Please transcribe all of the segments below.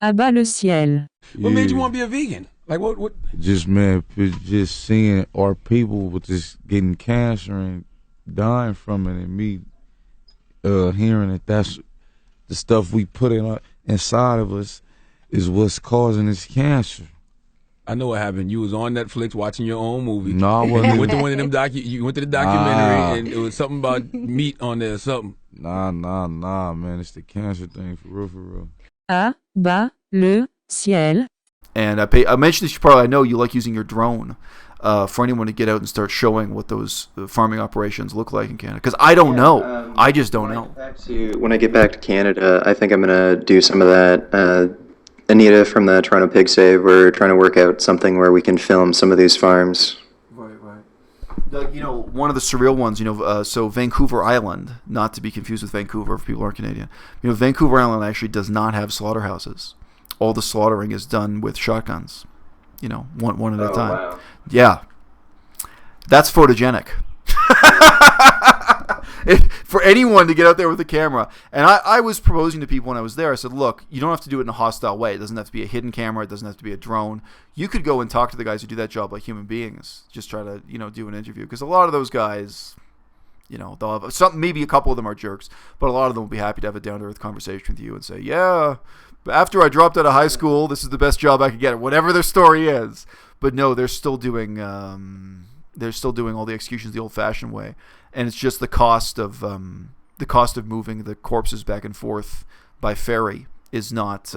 à-bas-le-ciel. What made you want to be a vegan? Like what? Just man, just seeing our people with just getting cancer and dying from it, and me hearing that that's the stuff we put inside of us is what's causing this cancer. I know what happened. You was on Netflix watching your own movie. No, I wasn't. You went to one of them you went to the documentary and it was something about meat on there or something. Nah, man. It's the cancer thing for real. À-bas-le-ciel. And I mentioned this, I know you like using your drone for anyone to get out and start showing what those farming operations look like in Canada. Because I don't know. I just don't know. When I get back to Canada, I think I'm going to do some of that. Anita from the Toronto Pig Save, we're trying to work out something where we can film some of these farms. Right. Like, one of the surreal ones, so Vancouver Island, not to be confused with Vancouver if people aren't Canadian. Vancouver Island actually does not have slaughterhouses. All the slaughtering is done with shotguns, one at a time. Wow. Yeah. That's photogenic. For anyone to get out there with a camera. And I was proposing to people when I was there, I said, look, you don't have to do it in a hostile way. It doesn't have to be a hidden camera. It doesn't have to be a drone. You could go and talk to the guys who do that job like human beings. Just try to, do an interview. Because a lot of those guys, they'll have some, maybe a couple of them are jerks, but a lot of them will be happy to have a down-to-earth conversation with you and say, yeah, after I dropped out of high school, this is the best job I could get, or whatever their story is. But no, they're still doing all the executions the old-fashioned way. And it's just the cost of moving the corpses back and forth by ferry is not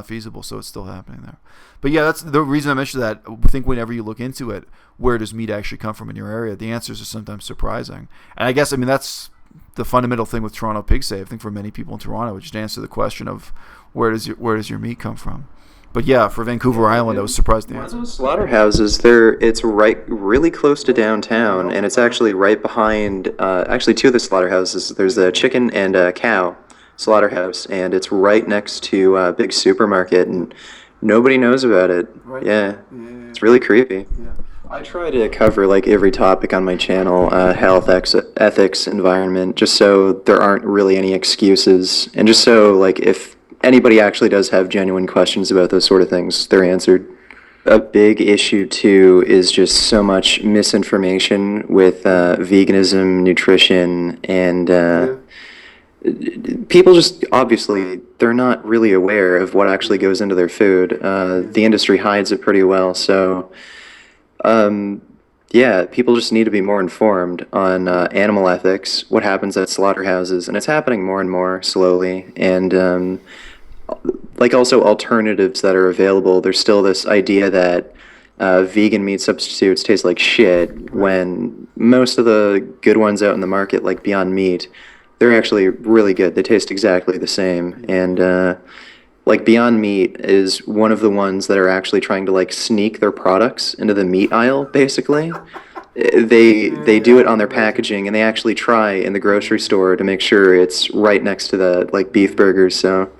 feasible, so it's still happening there. But yeah, that's the reason I mentioned that. I think whenever you look into it, where does meat actually come from in your area? The answers are sometimes surprising. And I guess that's the fundamental thing with Toronto Pig Save. I think for many people in Toronto, just answer the question of where does your meat come from. But yeah, for Vancouver Island, I was surprised at the answer. Slaughterhouses, it's really close to downtown, and it's actually right behind, two of the slaughterhouses. There's a chicken and a cow slaughterhouse, and it's right next to a big supermarket, and nobody knows about it. Right. Yeah. It's really creepy. Yeah. I try to cover every topic on my channel, health, ethics, environment, just so there aren't really any excuses, and just so if anybody actually does have genuine questions about those sort of things, they're answered. A big issue, too, is just so much misinformation with veganism, nutrition, and people just, obviously, they're not really aware of what actually goes into their food. The industry hides it pretty well, so, people just need to be more informed on animal ethics, what happens at slaughterhouses, and it's happening more and more slowly, and also alternatives that are available. There's still this idea that vegan meat substitutes taste like shit, when most of the good ones out in the market, like Beyond Meat, they're actually really good. They taste exactly the same. And Beyond Meat is one of the ones that are actually trying to sneak their products into the meat aisle, basically. They do it on their packaging, and they actually try in the grocery store to make sure it's right next to the beef burgers. So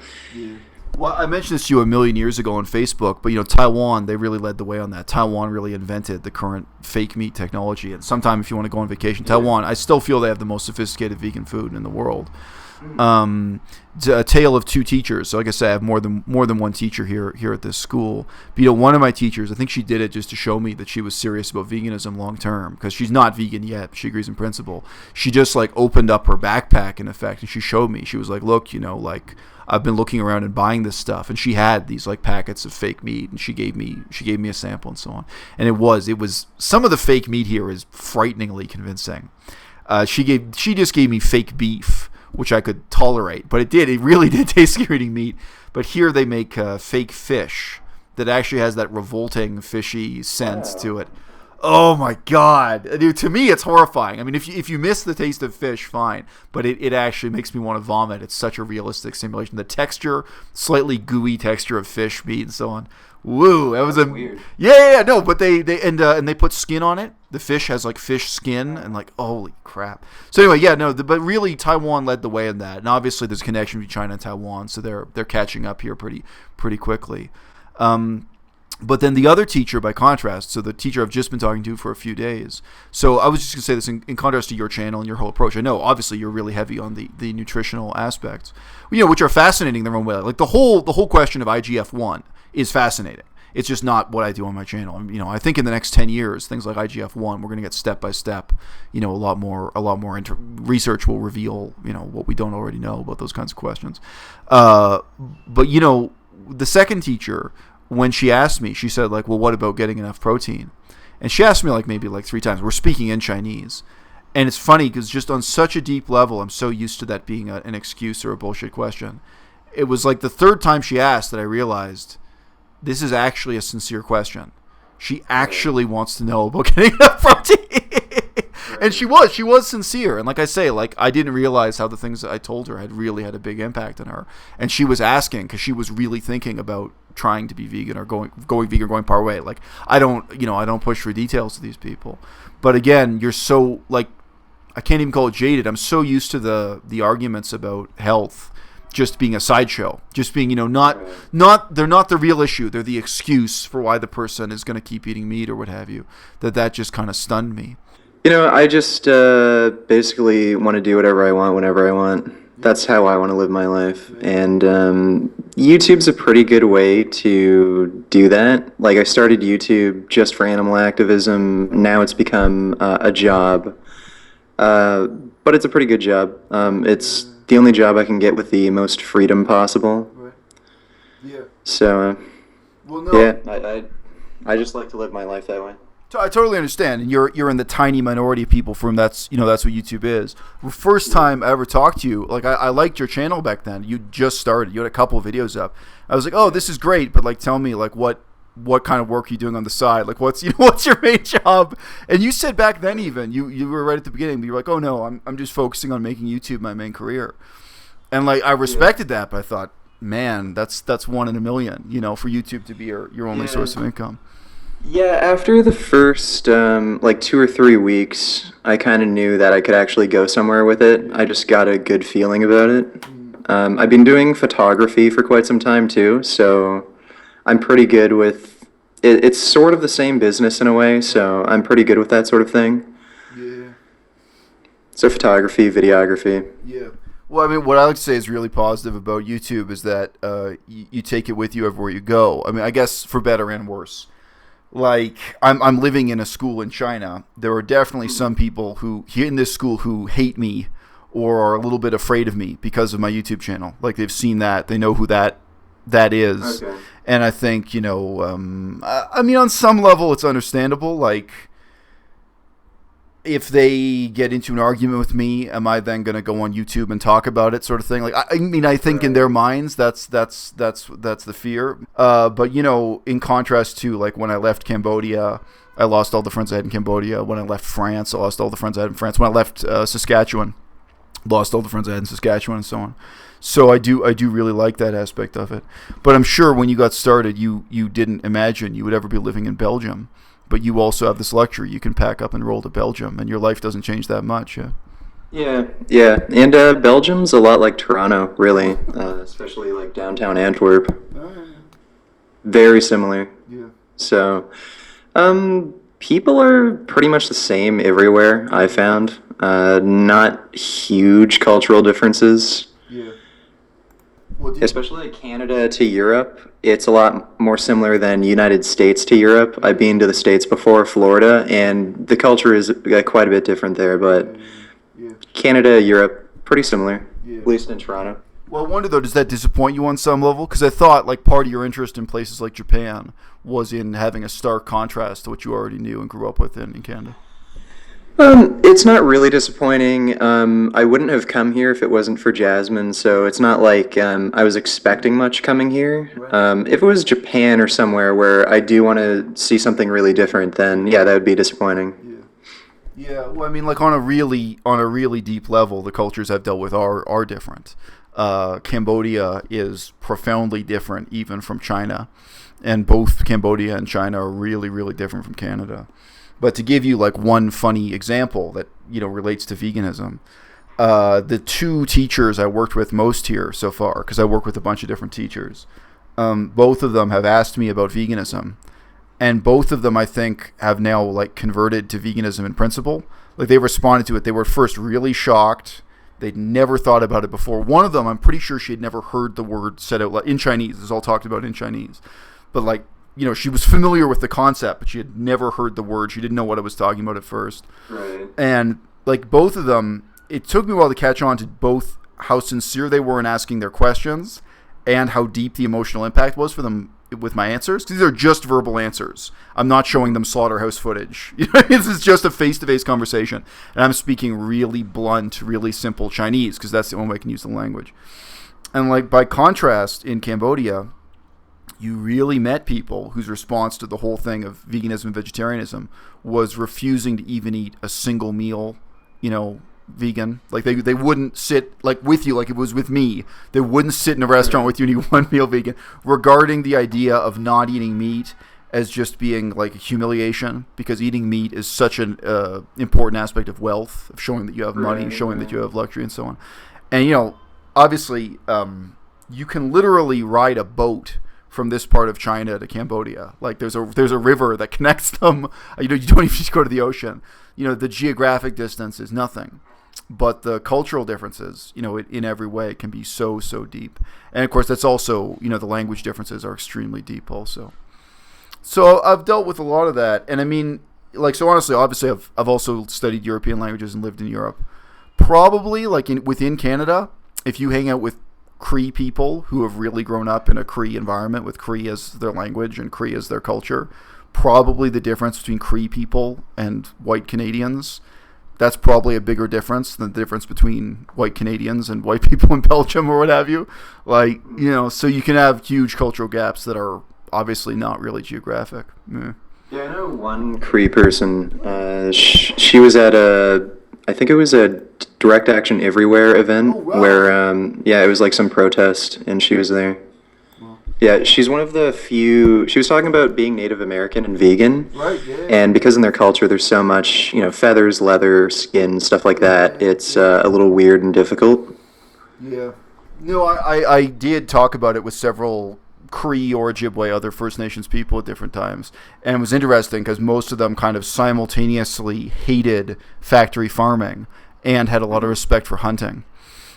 well, I mentioned this to you a million years ago on Facebook, but Taiwan, they really led the way on that. Taiwan really invented the current fake meat technology. And sometime if you want to go on vacation, Taiwan, I still feel they have the most sophisticated vegan food in the world. A tale of two teachers. So like I said, I have more than one teacher here at this school. But one of my teachers, I think she did it just to show me that she was serious about veganism long term, because she's not vegan yet. She agrees in principle. She just opened up her backpack in effect, and she showed me. She was like, look, I've been looking around and buying this stuff, and she had these packets of fake meat, and she gave me a sample and so on. And it was some of the fake meat here is frighteningly convincing. She just gave me fake beef, which I could tolerate, but it really did taste like eating meat. But here they make fake fish that actually has that revolting fishy scent to it. Oh my God, dude! To me, it's horrifying. I mean, if you miss the taste of fish, fine, but it actually makes me want to vomit. It's such a realistic simulation. The texture, slightly gooey texture of fish meat and so on. Woo! That was weird. Yeah, no, but they put skin on it. The fish has fish skin, and holy crap. So anyway, yeah, no, but really Taiwan led the way in that, and obviously there's a connection between China and Taiwan, so they're catching up here pretty quickly. But then the other teacher, by contrast, so the teacher I've just been talking to for a few days. So I was just going to say this in contrast to your channel and your whole approach. I know, obviously, you're really heavy on the nutritional aspects, which are fascinating in their own way. Like the whole question of IGF-1 is fascinating. It's just not what I do on my channel. I think in the next 10 years, things like IGF-1, we're going to get step by step. A lot more research will reveal, what we don't already know about those kinds of questions. But the second teacher, when she asked me, she said, like, well, what about getting enough protein? And she asked me maybe 3 times. We're speaking in Chinese. And it's funny because just on such a deep level, I'm so used to that being an excuse or a bullshit question. It was like the third time she asked that I realized this is actually a sincere question. She actually wants to know about getting enough protein. And she was sincere. And like I say, I didn't realize how the things that I told her had really had a big impact on her. And she was asking because she was really thinking about trying to be vegan or going vegan, going part way. I don't push for details to these people. But again, you're so I can't even call it jaded. I'm so used to the arguments about health just being a sideshow, just being, they're not the real issue. They're the excuse for why the person is going to keep eating meat or what have you. That just kind of stunned me. I just basically want to do whatever I want whenever I want. That's how I want to live my life. And YouTube's a pretty good way to do that. I started YouTube just for animal activism. Now it's become a job. But it's a pretty good job. It's the only job I can get with the most freedom possible. Right. Yeah. So, well, no. Yeah, I just like to live my life that way. I totally understand, and you're in the tiny minority of people for whom that's what YouTube is. The first time I ever talked to you, I liked your channel back then. You just started. You had a couple of videos up. I was like, oh, this is great, but tell me what kind of work are you doing on the side? What's your main job? And you said back then even you were right at the beginning, but you were like, oh no, I'm just focusing on making YouTube my main career. And I respected that, but I thought, man, that's 1 in a million, for YouTube to be your only source of income. Yeah, after the first 2 or 3 weeks, I kind of knew that I could actually go somewhere with it. I just got a good feeling about it. I've been doing photography for quite some time too, so I'm pretty good with it. It's sort of the same business in a way, so I'm pretty good with that sort of thing. Yeah. So photography, videography. Yeah. Well, what I like to say is really positive about YouTube is that you take it with you everywhere you go. I guess for better and worse. I'm living in a school in China. There are definitely some people in this school who hate me or are a little bit afraid of me because of my YouTube channel. They've seen that. They know who that is. Okay. And I think, on some level it's understandable. If they get into an argument with me, am I then going to go on YouTube and talk about it, sort of thing? I think in their minds that's the fear. But in contrast to when I left Cambodia, I lost all the friends I had in Cambodia. When I left France, I lost all the friends I had in France. When I left Saskatchewan, lost all the friends I had in Saskatchewan, and so on. So I do really like that aspect of it. But I'm sure when you got started, you didn't imagine you would ever be living in Belgium. But you also have this luxury. You can pack up and roll to Belgium, and your life doesn't change that much. Yeah. And Belgium's a lot like Toronto, really, especially downtown Antwerp. Very similar. Yeah. So, people are pretty much the same everywhere, I found. Not huge cultural differences. Yeah. Especially Canada to Europe, it's a lot more similar than United States to Europe. I've been to the States before, Florida, and the culture is quite a bit different there, but Canada, Europe, pretty similar, at least in Toronto. Well, I wonder, though, does that disappoint you on some level? Because I thought part of your interest in places like Japan was in having a stark contrast to what you already knew and grew up with in Canada. It's not really disappointing. I wouldn't have come here if it wasn't for Jasmine, so it's not like I was expecting much coming here. If it was Japan or somewhere where I do want to see something really different, then yeah, that would be disappointing. Yeah. Well, on a really deep level, the cultures I've dealt with are different. Cambodia is profoundly different even from China, and both Cambodia and China are really, really different from Canada. But to give you one funny example that relates to veganism, the 2 teachers I worked with most here so far, because I work with a bunch of different teachers, both of them have asked me about veganism, and both of them, I think, have now like converted to veganism in principle. Like they responded to it. They were first really shocked. They'd never thought about it before. One of them, I'm pretty sure she had never heard the word said out in Chinese. It's all talked about in Chinese. But like, she was familiar with the concept, but she had never heard the word. She didn't know what it was talking about at first. Right. And like both of them, it took me a while to catch on to both how sincere they were in asking their questions and how deep the emotional impact was for them with my answers. These are just verbal answers. I'm not showing them slaughterhouse footage. This is just a face-to-face conversation. And I'm speaking really blunt, really simple Chinese because that's the only way I can use the language. And like by contrast, in Cambodia, you really met people whose response to the whole thing of veganism and vegetarianism was refusing to even eat a single meal, vegan. Like they wouldn't sit like with you like it was with me. They wouldn't sit in a restaurant with you and eat one meal vegan, regarding the idea of not eating meat as just being like a humiliation, because eating meat is such an important aspect of wealth, of showing that you have money, showing that you have luxury and so on. And obviously you can literally ride a boat from this part of China to Cambodia. Like there's a river that connects them. You don't even need to go to the ocean. The geographic distance is nothing, but the cultural differences, in every way can be so deep. And of course, that's also, the language differences are extremely deep also. So I've dealt with a lot of that. And I mean, like, so honestly, obviously I've also studied European languages and lived in Europe. Probably like within Canada, if you hang out with Cree people who have really grown up in a Cree environment with Cree as their language and Cree as their culture, probably the difference between Cree people and white Canadians, that's probably a bigger difference than the difference between white Canadians and white people in Belgium or what have you. Like, so you can have huge cultural gaps that are obviously not really geographic. Yeah, I know one Cree person. She was at I think it was a Direct Action Everywhere event where, it was like some protest and she was there. Yeah, she's one of the few. She was talking about being Native American and vegan, right? Yeah. And because in their culture there's so much, feathers, leather, skin, stuff like that. It's a little weird and difficult. Yeah. No, I did talk about it with several Cree or Ojibwe, other First Nations people at different times, and it was interesting because most of them kind of simultaneously hated factory farming and had a lot of respect for hunting.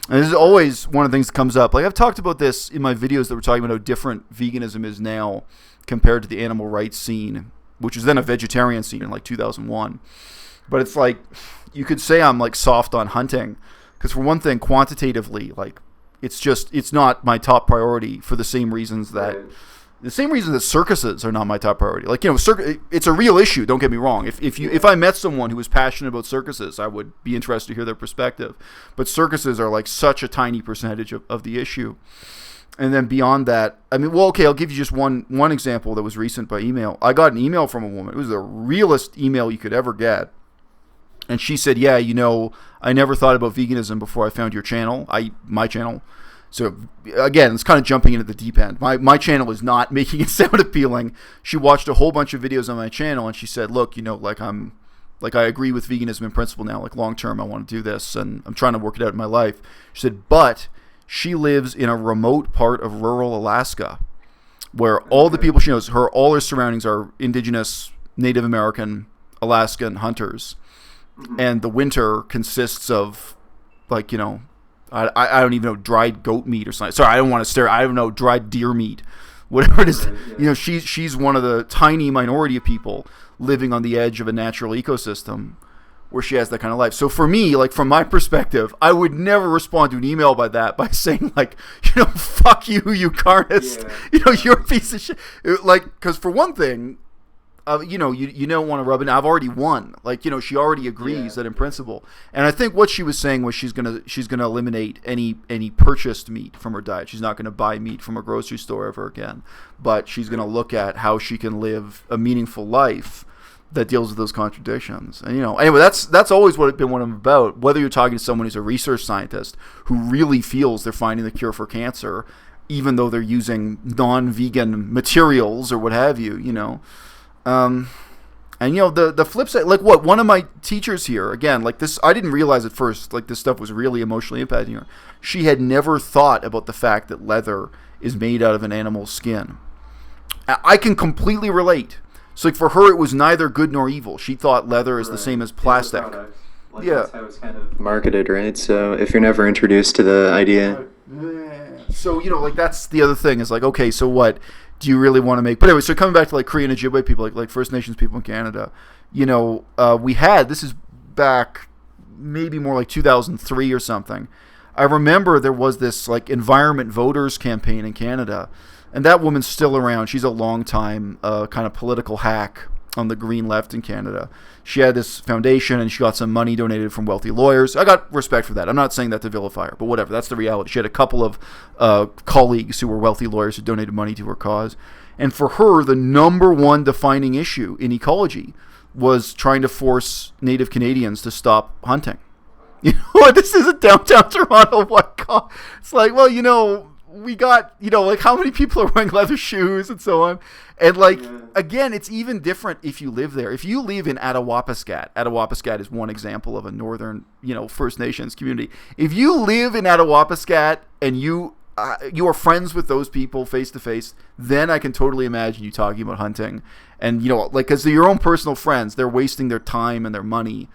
And this is always one of the things that comes up. Like I've talked about this in my videos that were talking about how different veganism is now compared to the animal rights scene, which was then a vegetarian scene in like 2001. But it's like, you could say I'm like soft on hunting because for one thing, quantitatively, like it's not my top priority for the same reasons that circuses are not my top priority. Like, it's a real issue. Don't get me wrong. If I met someone who was passionate about circuses, I would be interested to hear their perspective. But circuses are like such a tiny percentage of the issue. And then beyond that, I mean, well, okay, I'll give you just one example that was recent by email. I got an email from a woman. It was the realest email you could ever get. And she said, yeah, I never thought about veganism before I found your channel, my channel. So again, it's kind of jumping into the deep end. My channel is not making it sound appealing. She watched a whole bunch of videos on my channel and she said, look, I agree with veganism in principle now, like long term, I want to do this and I'm trying to work it out in my life. She said, but she lives in a remote part of rural Alaska where all the people she knows, all her surroundings are indigenous, Native American, Alaskan hunters. And the winter consists of like, I don't even know, dried goat meat or something. Sorry, I don't want to stare. I don't know, dried deer meat, whatever it is. She's one of the tiny minority of people living on the edge of a natural ecosystem where she has that kind of life. So for me, like from my perspective, I would never respond to an email by saying like, fuck you, you carnist. Yeah. You're a piece of shit. Like, because for one thing, you don't want to rub it. I've already won. Like, she already agrees that in principle. And I think what she was saying was she's gonna eliminate any purchased meat from her diet. She's not gonna buy meat from a grocery store ever again. But she's gonna look at how she can live a meaningful life that deals with those contradictions. And anyway, that's always what I'm about. Whether you're talking to someone who's a research scientist who really feels they're finding the cure for cancer, even though they're using non-vegan materials or what have you, And the flip side, like one of my teachers here, again, like this, I didn't realize at first, like this stuff was really emotionally impacting her. She had never thought about the fact that leather is made out of an animal's skin. I can completely relate So like for her, it was neither good nor evil. She thought leather is the same as plastic. That's how it's kind of marketed, right? So if you're never introduced to the idea. So, like that's the other thing is like, okay, so what do you really want to make? But anyway, so coming back to like Cree and Ojibwe people, like First Nations people in Canada, we had, this is back maybe more like 2003 or something. I remember there was this like environment voters campaign in Canada, and that woman's still around. She's a long time kind of political hack on the Green left in Canada. She had this foundation and she got some money donated from wealthy lawyers. I got respect for that. I'm not saying that to vilify her, but whatever. That's the reality. She had a couple of colleagues who were wealthy lawyers who donated money to her cause. And for her, the number one defining issue in ecology was trying to force Native Canadians to stop hunting. This isn't downtown Toronto. What God? It's like, well, we got, like how many people are wearing leather shoes and so on. And like, again, it's even different if you live there. If you live in Attawapiskat is one example of a northern, First Nations community. If you live in Attawapiskat and you are friends with those people face to face, then I can totally imagine you talking about hunting. And, because they're your own personal friends, they're wasting their time and their money.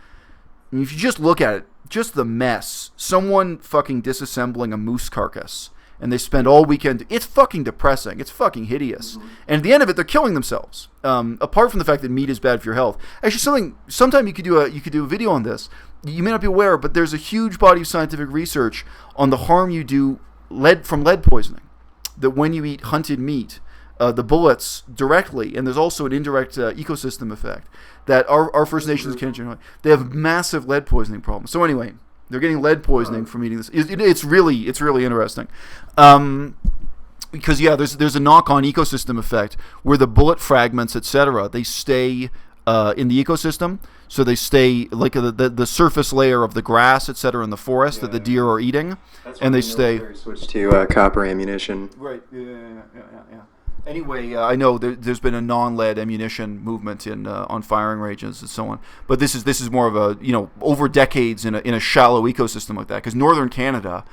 And if you just look at it, just the mess, someone fucking disassembling a moose carcass, and they spend all weekend. It's fucking depressing. It's fucking hideous. Mm-hmm. And at the end of it, they're killing themselves. Apart from the fact that meat is bad for your health. Actually, sometime you could do a video on this. You may not be aware, but there's a huge body of scientific research on the harm you do from lead poisoning. That when you eat hunted meat, the bullets directly, and there's also an indirect ecosystem effect, that our First Nations can, they have massive lead poisoning problems. So anyway, they're getting lead poisoning from eating this. It's really interesting, because there's a knock-on ecosystem effect where the bullet fragments, etc., they stay in the ecosystem, so they stay like the surface layer of the grass, etc., in the forest that the deer are eating, and they stay. Switch to copper ammunition. Right. Yeah. Anyway, I know there's been a non-lead ammunition movement on firing ranges and so on, but this is more of a over decades in a shallow ecosystem like that. Because northern Canada,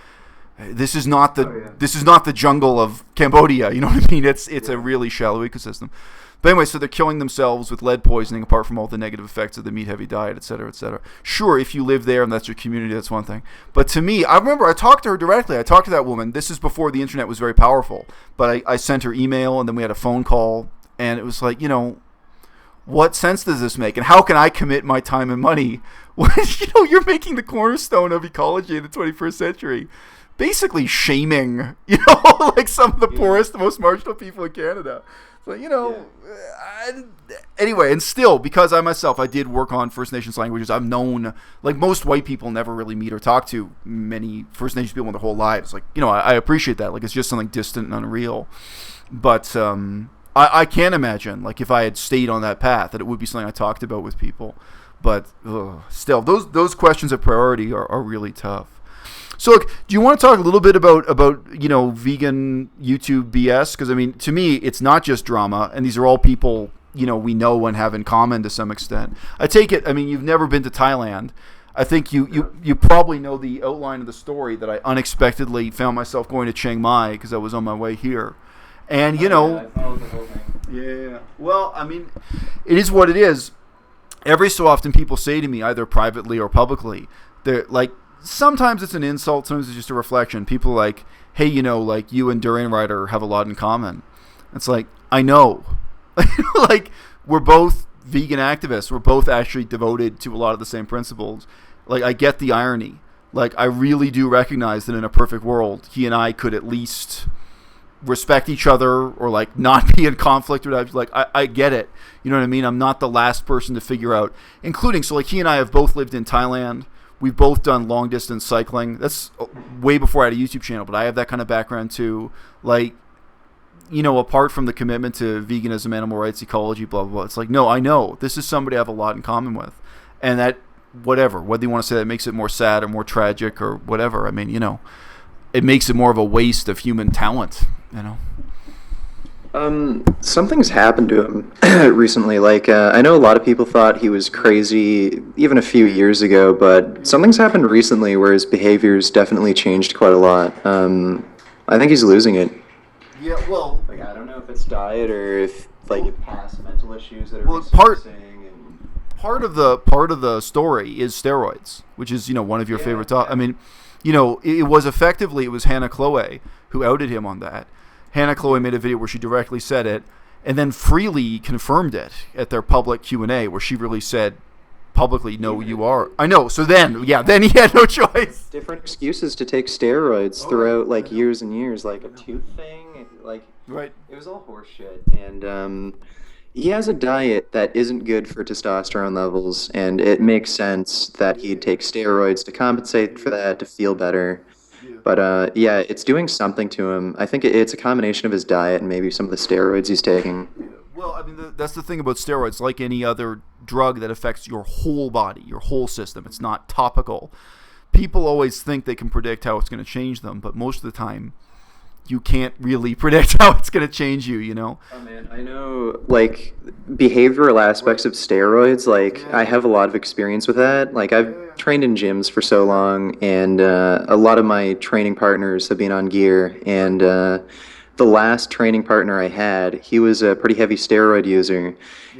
this is not the jungle of Cambodia. You know what I mean? It's a really shallow ecosystem. But anyway, so they're killing themselves with lead poisoning, apart from all the negative effects of the meat-heavy diet, et cetera, et cetera. Sure, if you live there and that's your community, that's one thing. But to me, I remember I talked to her directly. I talked to that woman. This is before the internet was very powerful. But I sent her email, and then we had a phone call. And it was like, what sense does this make? And how can I commit my time and money when, you're making the cornerstone of ecology in the 21st century? Basically shaming, like some of the poorest, most marginal people in Canada. So, anyway, and still, because I did work on First Nations languages, I've known, like most white people never really meet or talk to many First Nations people in their whole lives. Like, I appreciate that. Like, it's just something distant and unreal. But I can imagine, like, if I had stayed on that path, that it would be something I talked about with people. But still, those questions of priority are really tough. So, look, do you want to talk a little bit about vegan YouTube BS? Because, I mean, to me, it's not just drama, and these are all people, we know and have in common to some extent. I take it, I mean, you've never been to Thailand. I think you probably know the outline of the story that I unexpectedly found myself going to Chiang Mai because I was on my way here. And, I followed the whole thing. Yeah. Well, I mean, it is what it is. Every so often people say to me, either privately or publicly, they're like, sometimes it's an insult, sometimes it's just a reflection. People are like, hey, like you and Durian Rider have a lot in common. It's like, I know. Like, we're both vegan activists. We're both actually devoted to a lot of the same principles. Like, I get the irony. Like, I really do recognize that in a perfect world, he and I could at least respect each other or, like, not be in conflict or whatever. Like, I get it. You know what I mean? I'm not the last person to figure out, including, so, like, he and I have both lived in Thailand. We've both done long distance cycling. That's way before I had a YouTube channel, but I have that kind of background too. Like, apart from the commitment to veganism, animal rights, ecology, blah, blah, blah. It's like, no, I know. This is somebody I have a lot in common with. And that, whatever, whether you want to say that makes it more sad or more tragic or whatever. I mean, it makes it more of a waste of human talent, Something's happened to him recently. Like, I know a lot of people thought he was crazy even a few years ago, but something's happened recently where his behavior's definitely changed quite a lot. I think he's losing it. Yeah, well, Like, I don't know if it's diet or if it's past mental issues that are resurfacing. Part of the story is steroids, which is one of your favorite topics. I mean, it was Hannah Chloe who outed him on that. Hannah Chloe made a video where she directly said it, and then Freely confirmed it at their public Q&A, where she really said publicly, "No, you are." I know. So then he had no choice. Different excuses to take steroids throughout years and years, like a tooth thing, right. It was all horse shit, and he has a diet that isn't good for testosterone levels, and it makes sense that he'd take steroids to compensate for that, to feel better. But it's doing something to him. I think it's a combination of his diet and maybe some of the steroids he's taking. Well, I mean, that's the thing about steroids. Like any other drug that affects your whole body, your whole system, it's not topical. People always think they can predict how it's going to change them, but most of the time, you can't really predict how it's going to change you, Oh, man, I know, behavioral aspects of steroids, I have a lot of experience with that. I've trained in gyms for so long, and a lot of my training partners have been on gear, and the last training partner I had, he was a pretty heavy steroid user.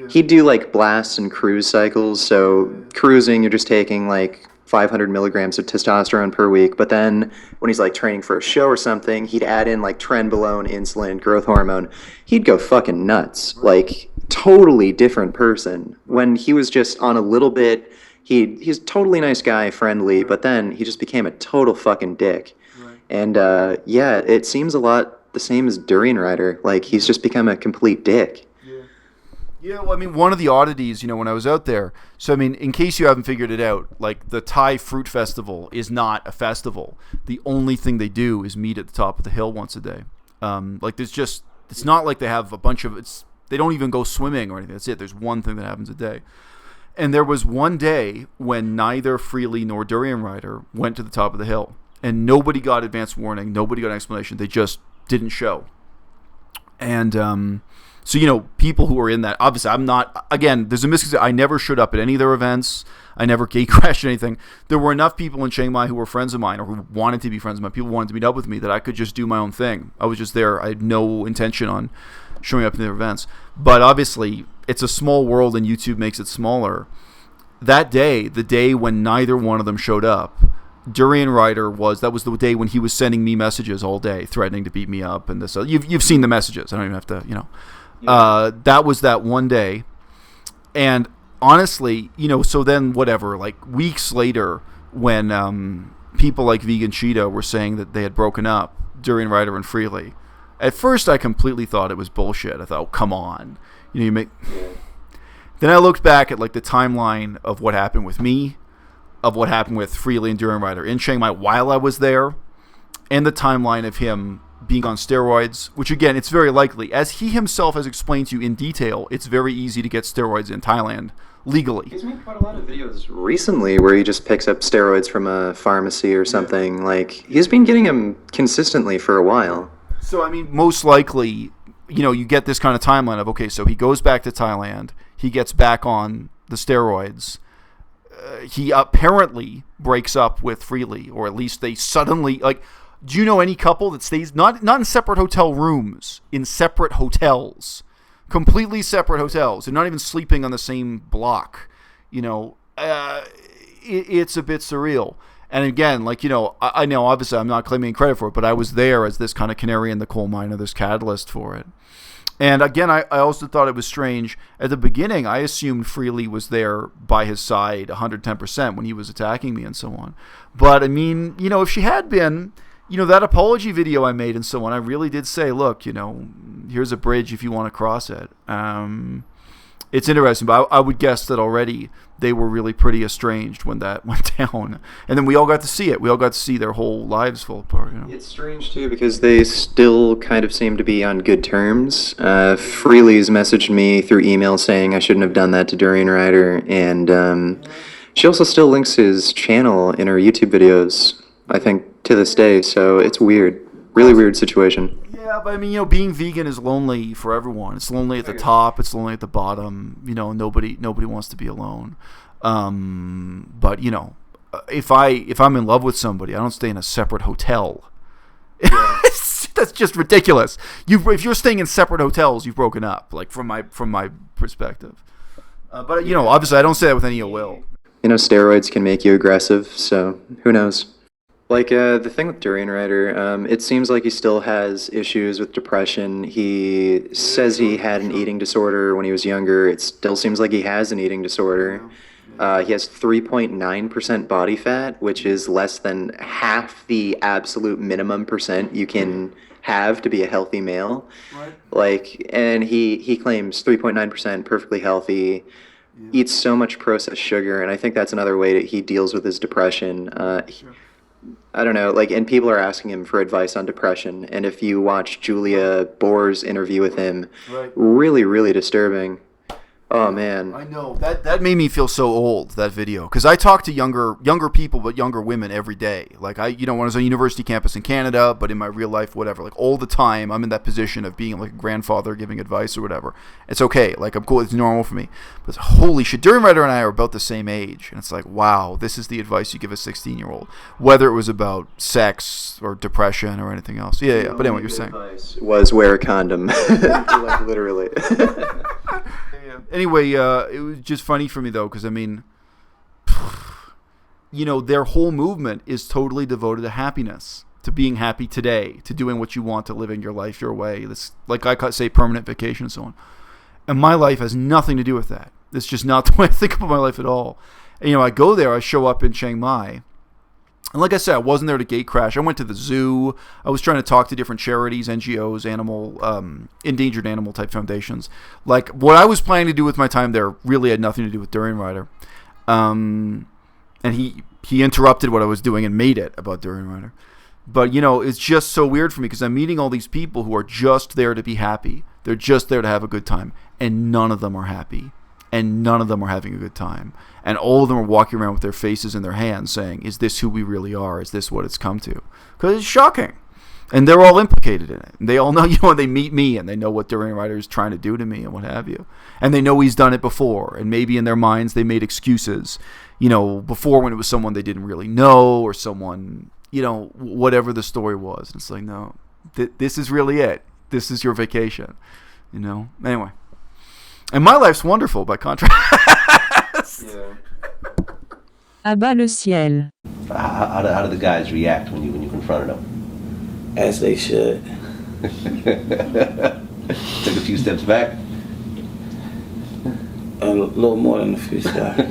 He'd do, blasts and cruise cycles, so cruising, you're just taking, 500 milligrams of testosterone per week, but then when he's training for a show or something, he'd add in trenbolone, insulin, growth hormone. He'd go fucking nuts, totally different person. When he was just on a little bit, he's a totally nice guy, friendly, but then he just became a total fucking dick. Right. And it seems a lot the same as Durian Rider. He's just become a complete dick. Yeah, well, I mean, one of the oddities, when I was out there, so, I mean, in case you haven't figured it out, the Thai Fruit Festival is not a festival. The only thing they do is meet at the top of the hill once a day. It's not like they have a bunch of, they don't even go swimming or anything. That's it. There's one thing that happens a day. And there was one day when neither Freely nor Durian Rider went to the top of the hill. And nobody got advance warning. Nobody got an explanation. They just didn't show. And, so, people who are in that, obviously, I'm not, again, there's a misconception. I never showed up at any of their events. I never gate crashed anything. There were enough people in Chiang Mai who were friends of mine or who wanted to be friends of mine. People wanted to meet up with me that I could just do my own thing. I was just there. I had no intention on showing up in their events. But obviously, it's a small world and YouTube makes it smaller. That day, the day when neither one of them showed up, Durian Rider that was the day when he was sending me messages all day, threatening to beat me up and this. You've seen the messages. I don't even have to, that was that one day. And honestly, so then whatever, weeks later when people like Vegan Cheetah were saying that they had broken up, Durian Rider and Freely, at first I completely thought it was bullshit. I thought, oh, come on. Then I looked back at the timeline of what happened with me, of what happened with Freely and Durian Rider in Chiang Mai while I was there, and the timeline of him being on steroids, which again, it's very likely, as he himself has explained to you in detail, it's very easy to get steroids in Thailand legally. He's made quite a lot of videos recently where he just picks up steroids from a pharmacy or something. He's been getting them consistently for a while. So, I mean, most likely, you get this kind of timeline of, okay, so he goes back to Thailand, he gets back on the steroids, he apparently breaks up with Freely, or at least they suddenly, do you know any couple that stays not in separate hotel rooms, in separate hotels, completely separate hotels, and not even sleeping on the same block? It's a bit surreal. And again, I know obviously I'm not claiming credit for it, but I was there as this kind of canary in the coal mine, or this catalyst for it. And again, I also thought it was strange. At the beginning, I assumed Freely was there by his side 110% when he was attacking me and so on. But I mean, if she had been, that apology video I made and so on, I really did say, look, here's a bridge if you want to cross it. It's interesting, but I would guess that already they were really pretty estranged when that went down. And then we all got to see it. We all got to see their whole lives fall apart. It's strange, too, because they still kind of seem to be on good terms. Freely's messaged me through email saying I shouldn't have done that to Durian Rider, and she also still links his channel in her YouTube videos, I think, to this day, so it's weird. Really weird situation. Yeah, but I mean, being vegan is lonely for everyone. It's lonely at the top. It's lonely at the bottom. Nobody wants to be alone. But if I'm in love with somebody, I don't stay in a separate hotel. That's just ridiculous. If you're staying in separate hotels, you've broken up. Like from my perspective. But obviously, I don't say that with any ill will. Steroids can make you aggressive, so who knows? Like, the thing with Durian Rider, it seems like he still has issues with depression. He says he had an eating disorder when he was younger. It still seems like he has an eating disorder. He has 3.9% body fat, which is less than half the absolute minimum percent you can have to be a healthy male. Right. Like, and he claims 3.9% perfectly healthy, eats so much processed sugar, and I think that's another way that he deals with his depression. Sure. I don't know, like, and people are asking him for advice on depression, and if you watch Julia Bohr's interview with him, really, really disturbing. Oh man, I know that made me feel so old, that video, because I talk to younger people, but younger women every day. Like when I was on a university campus in Canada, but in my real life, whatever, like all the time, I'm in that position of being like a grandfather giving advice or whatever. It's okay, like I'm cool, it's normal for me. But holy shit, Durian Rider and I are about the same age, and it's like, wow, this is the advice you give a 16-year-old, whether it was about sex or depression or anything else. Yeah. But anyway, you're saying was wear a condom, like literally. Anyway, it was just funny for me, though, because, I mean, their whole movement is totally devoted to happiness, to being happy today, to doing what you want, to living your life your way. This, like I say, permanent vacation and so on. And my life has nothing to do with that. It's just not the way I think about my life at all. And, I go there, I show up in Chiang Mai. And like I said, I wasn't there to gate crash. I went to the zoo. I was trying to talk to different charities, NGOs, endangered animal type foundations. Like, what I was planning to do with my time there really had nothing to do with Durian Rider. And he interrupted what I was doing and made it about Durian Rider. But, it's just so weird for me because I'm meeting all these people who are just there to be happy. They're just there to have a good time. And none of them are happy. And none of them are having a good time. And all of them are walking around with their faces in their hands saying, is this who we really are? Is this what it's come to? Because it's shocking. And they're all implicated in it. And they all know, they meet me and they know what Durian Rider is trying to do to me and what have you. And they know he's done it before. And maybe in their minds they made excuses, before when it was someone they didn't really know or someone, whatever the story was. And it's like, no, this is really it. This is your vacation, Anyway. And my life's wonderful by contrast. À-bas-le-ciel. How do the guys react when you confronted them? As they should. Took a few steps back? A little more than a few steps.